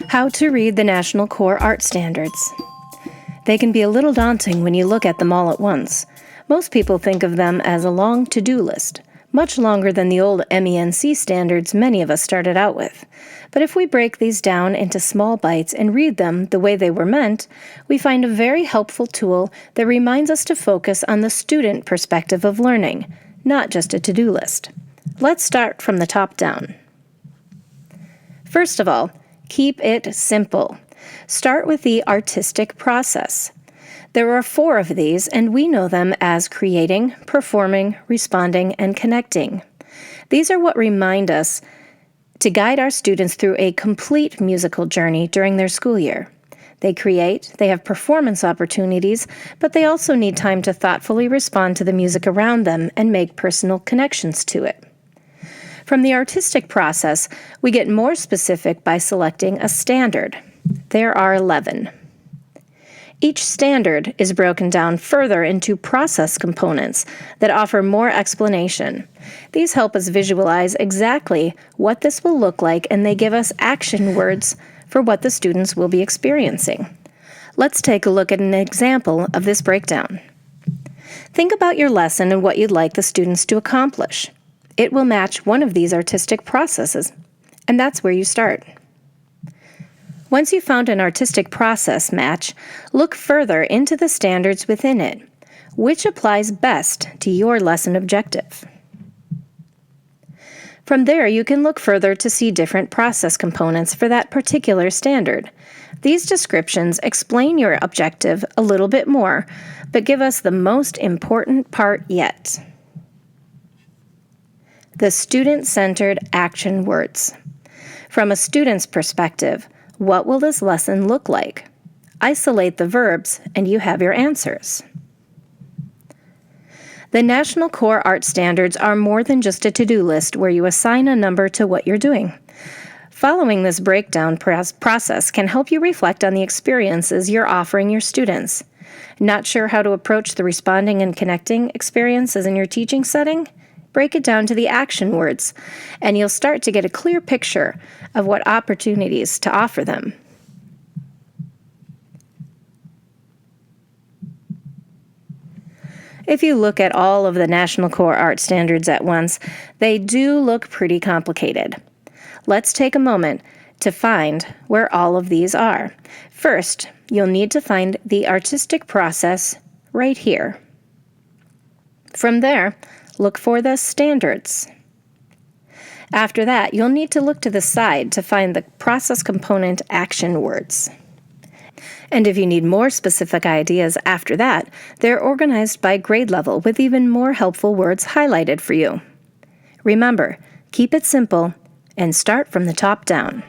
How to read the National Core Art Standards. They can be a little daunting when you look at them all at once. Most people think of them as a long to-do list, much longer than the old MENC standards many of us started out with. But if we break these down into small bites and read them the way they were meant, we find a very helpful tool that reminds us to focus on the student perspective of learning, not just a to-do list. Let's start from the top down. First of all, keep it simple. Start with the artistic process. There are 4 of these, and we know them as creating, performing, responding, and connecting. These are what remind us to guide our students through a complete musical journey during their school year. They create, they have performance opportunities, but they also need time to thoughtfully respond to the music around them and make personal connections to it. From the artistic process, we get more specific by selecting a standard. There are 11. Each standard is broken down further into process components that offer more explanation. These help us visualize exactly what this will look like, and they give us action words for what the students will be experiencing. Let's take a look at an example of this breakdown. Think about your lesson and what you'd like the students to accomplish. It will match one of these artistic processes, and that's where you start. Once you've found an artistic process match, look further into the standards within it. Which applies best to your lesson objective? From there, you can look further to see different process components for that particular standard. These descriptions explain your objective a little bit more, but give us the most important part yet. The student-centered action words. From a student's perspective, what will this lesson look like? Isolate the verbs, and you have your answers. The National Core Art Standards are more than just a to-do list where you assign a number to what you're doing. Following this breakdown process can help you reflect on the experiences you're offering your students. Not sure how to approach the responding and connecting experiences in your teaching setting? Break it down to the action words, and you'll start to get a clear picture of what opportunities to offer them. If you look at all of the National Core Art Standards at once, they do look pretty complicated. Let's take a moment to find where all of these are. First, you'll need to find the artistic process right here. From there, look for the standards. After that, you'll need to look to the side to find the process component action words. And if you need more specific ideas after that, they're organized by grade level with even more helpful words highlighted for you. Remember, keep it simple and start from the top down.